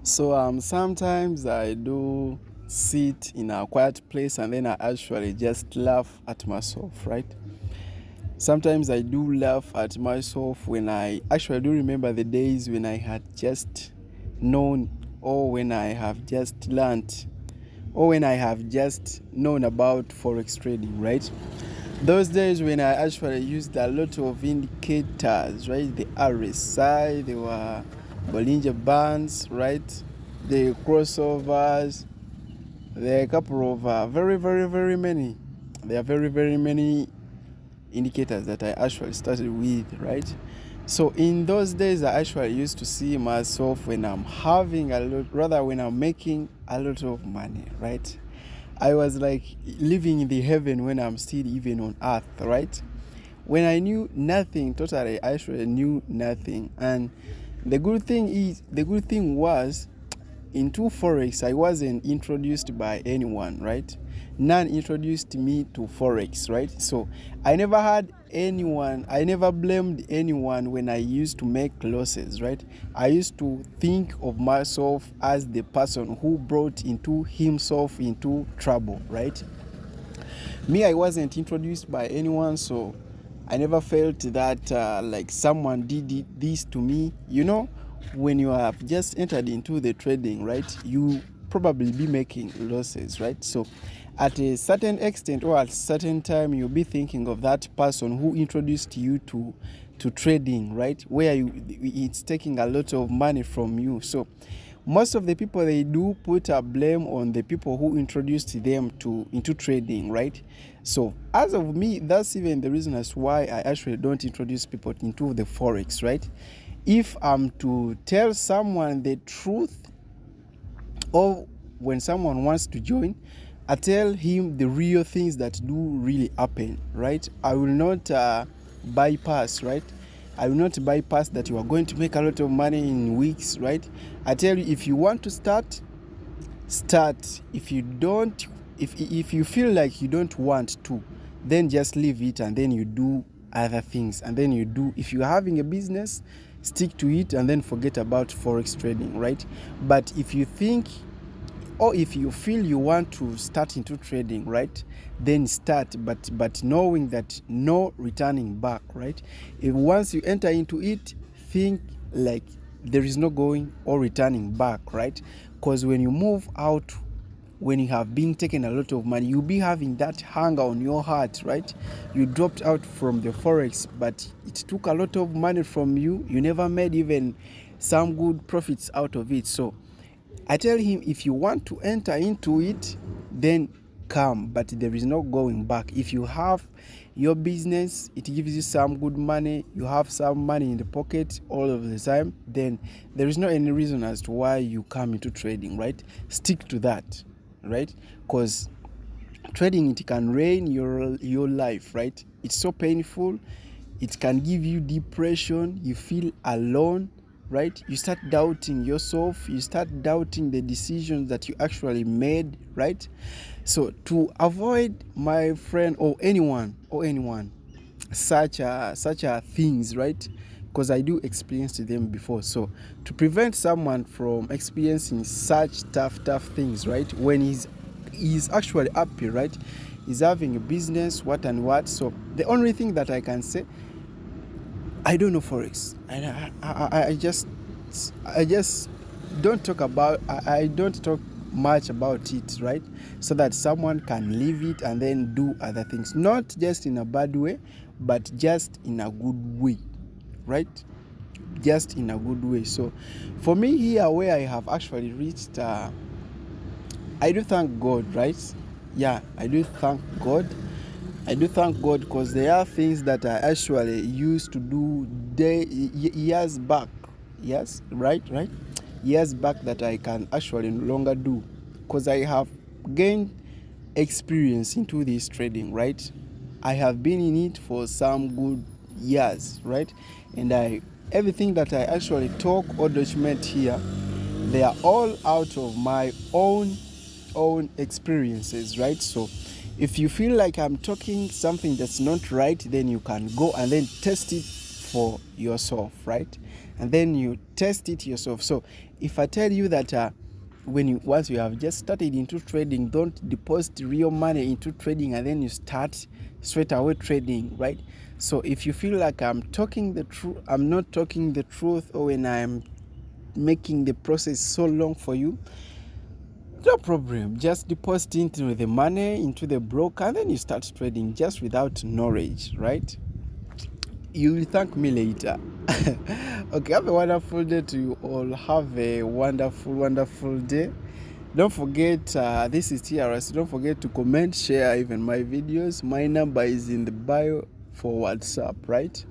So sometimes I do sit in a quiet place and then I actually just laugh at myself, right? Sometimes I do laugh at myself when I actually do remember the days when I had just known, or when I have just learned, or when I have just known about forex trading, right? Those days when I actually used a lot of indicators, right? The RSI, there were Bollinger Bands, right? The crossovers, there are a couple of very, very, very many. There are very, very many indicators that I actually started with, right? So in those days, I actually used to see myself when I'm having a lot, rather when I'm making a lot of money, right? I was like living in the heaven when I'm still even on earth, right? When I knew nothing, totally, I actually knew nothing. And the good thing was, into forex I wasn't introduced by anyone, right? None introduced me to forex, right? So I never had anyone, I never blamed anyone when I used to make losses, right? I used to think of myself as the person who brought into himself into trouble, right? Me, I wasn't introduced by anyone, so I never felt that like someone did this to me. You know, when you have just entered into the trading, right, you probably be making losses, right? So at a certain extent or at a certain time, you'll be thinking of that person who introduced you to trading, right, where it's taking a lot of money from you. So most of the people, they do put a blame on the people who introduced them to into trading, right? So as of me, that's even the reason as why I actually don't introduce people into the forex, right? If I'm to tell someone the truth, or when someone wants to join, I tell him the real things that do really happen, right? I will not bypass, right? I will not bypass that you are going to make a lot of money in weeks, right? I tell you, if you want to start. If you don't, if you feel like you don't want to, then just leave it and then you do other things. And then you do, if you're having a business, stick to it and then forget about forex trading, right? But if you think, or if you feel you want to start into trading, right, then start, but knowing that no returning back, right? If once you enter into it, think like there is no going or returning back, right? Because when you move out, when you have been taking a lot of money, you'll be having that hunger on your heart, right? You dropped out from the forex, but it took a lot of money from you. You never made even some good profits out of it. So I tell him, if you want to enter into it, then come, but there is no going back. If you have your business, it gives you some good money, you have some money in the pocket all of the time, then there is no any reason as to why you come into trading, right? Stick to that, right? Because trading, it can ruin your life, right? It's so painful. It can give you depression. You feel alone, right? You start doubting yourself. You start doubting the decisions that you actually made, right? So to avoid, my friend, or anyone such a things, right? Because I do experience them before. So to prevent someone from experiencing such tough things, right, when he's actually happy, right, he's having a business, what and what. So the only thing that I can say, I don't know forex. I just don't talk about. I don't talk much about it, right? So that someone can leave it and then do other things, not just in a bad way, but just in a good way, right? Just in a good way. So, for me here, where I have actually reached, I do thank God, right? Yeah, I do thank God. I do thank God, because there are things that I actually used to do years back. Yes, right? Years back that I can actually no longer do, because I have gained experience into this trading, right? I have been in it for some good years, right? And everything that I actually talk or document here, they are all out of my own experiences, right? So if you feel like I'm talking something that's not right, then you can go and then test it for yourself, right? and then you test it yourself. So if I tell you that once you have just started into trading, don't deposit real money into trading and then you start straight away trading, right? So if you feel like I'm talking the truth, I'm not talking the truth, or when I'm making the process so long for you, no problem. Just deposit into the money into the broker and then you start trading just without knowledge, right? You will thank me later. Okay, have a wonderful day to you all. Have a wonderful day. Don't forget, this is TRS. Don't forget to comment, share even my videos. My number is in the bio for WhatsApp, right?